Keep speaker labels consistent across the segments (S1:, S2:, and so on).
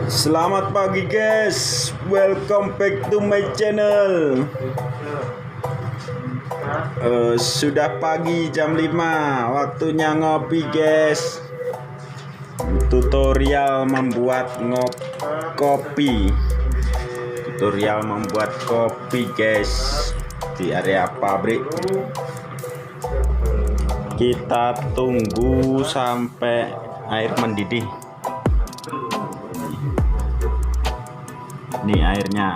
S1: Selamat pagi guys, welcome back to my channel. Sudah pagi jam 5, waktunya ngopi guys. Tutorial membuat kopi. Tutorial membuat kopi guys di area pabrik. Kita tunggu sampai air mendidih. Nih airnya.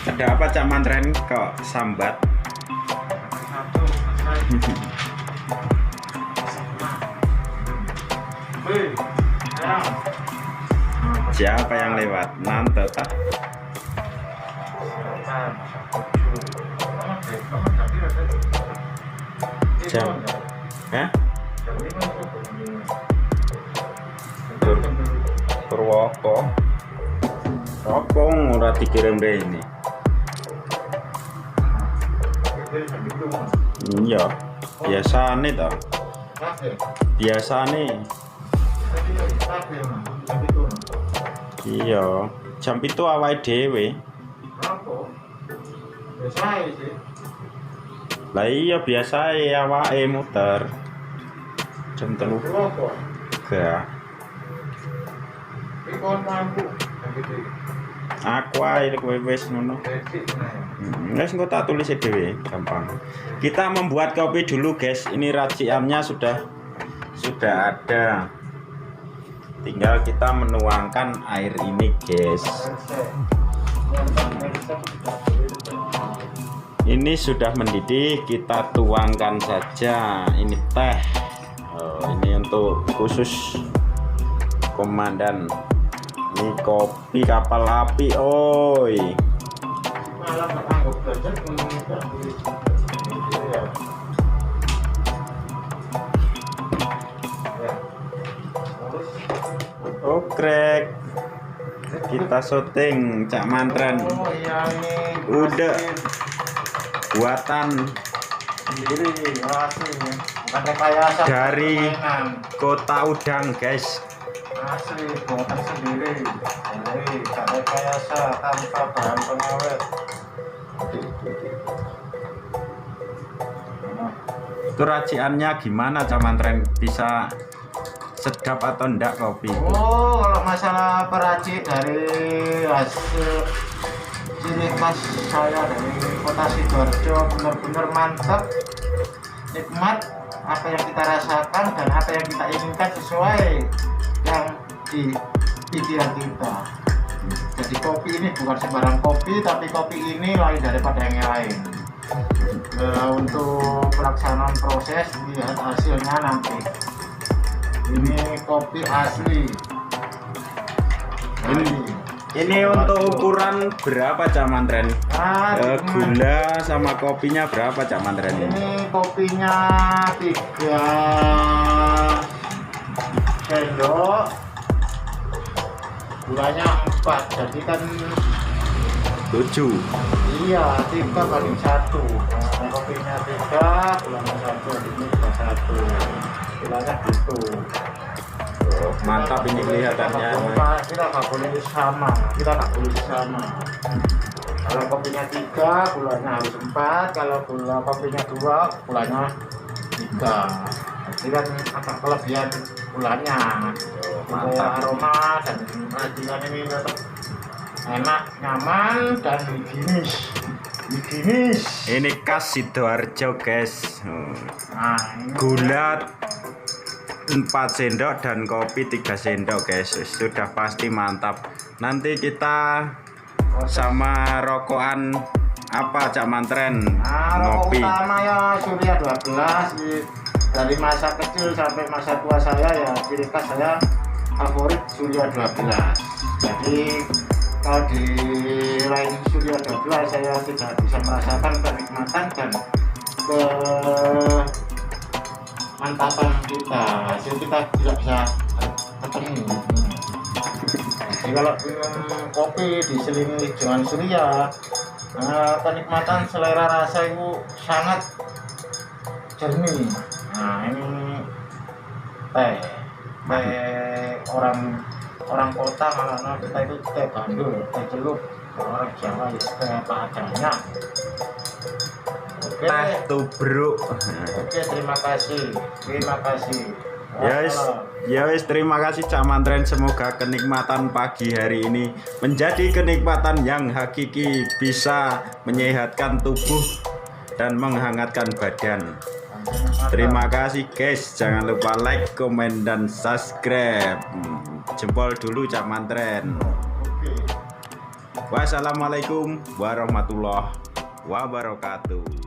S1: Ada apa Cak Mantren kok sambat? Siapa yang lewat? Nanti tak? Jam? Hah? Purwoko. Rokong ora dikirim ini. Iya, biasane to. Biasane. Iya, jam itu awake dhewe. Lah iya biasa awake muter. Jam 3. Gak. Aku ae kowe wis ngono. Wis engko tak tulis dhewe, gampang. Kita membuat kopi dulu, guys. Ini raciannya sudah ada. Tinggal kita menuangkan air ini, guys. Ini sudah mendidih, kita tuangkan saja. Ini teh. Ini untuk khusus komandan. Ini kopi kapal api, oi. Oh, krek. Kita syuting Cak Mantren. Udah buatan dari Kota Udang, guys.
S2: Asli buatan sendiri, jadi tak rekayasa tanpa bahan pengawet.
S1: Itu raciannya gimana Cak Mantren, bisa sedap atau enggak kopi?
S2: Oh, kalau masalah peracik dari hasil ciri khas saya dari Kota Sidoarjo, benar-benar mantap, nikmat. Apa yang kita rasakan dan apa yang kita inginkan sesuai yang di pikiran kita. Jadi kopi ini bukan sembarang kopi, tapi kopi ini lain daripada yang lain. Untuk pelaksanaan proses, lihat hasilnya nanti. Ini kopi asli.
S1: Ini untuk ukuran berapa Cak Mantren? Gula sama kopinya berapa Cak Mantren?
S2: Ini kopinya 3 sendok, gulanya 4, jadi kan
S1: 7.
S2: iya 3 kali 1. Nah, kopinya 3, gulanya 1, ini juga 1, gulanya gitu.
S1: Mantap ini kelihatannya.
S2: Kita nggak boleh sama, kalau kopinya 3, gulanya harus 4, kalau kopinya 2, gulanya 3. Jadi kan agak kelebihan gulanya.
S1: Mantap.
S2: Aroma dan racikan ini tetap enak, nyaman, dan higienis.
S1: Ini khas Sidoarjo, guys.
S2: Nah,
S1: Gula 4 sendok dan kopi 3 sendok, guys. Sudah pasti mantap. Nanti kita sama rokokan apa Cak Mantren?
S2: rokok
S1: Ngopi.
S2: utama ya Surya 12. Dari masa kecil sampai masa tua saya ya ciri khas saya favorit Surya 12. Jadi kalau di lain Surya 12 saya tidak bisa merasakan kenikmatan dan kemantapan kita. Hasil kita tidak bisa ketemu. Jadi kalau minum kopi diselingi dengan Surya, kenikmatan selera rasa itu sangat jernih. Nah ini teh orang kota, kalau kita itu teh bandul, teh celup. Kalau orang Jawa ya teh apa adanya. Oke,
S1: Teh tubruk.
S2: oke, terima kasih.
S1: Ya wis, terima kasih Cak Mantren. Semoga kenikmatan pagi hari ini menjadi kenikmatan yang hakiki, bisa menyehatkan tubuh dan menghangatkan badan. Terima kasih guys, jangan lupa like, komen, dan subscribe. Jempol dulu Cak Mantren. Wassalamualaikum warahmatullahi wabarakatuh.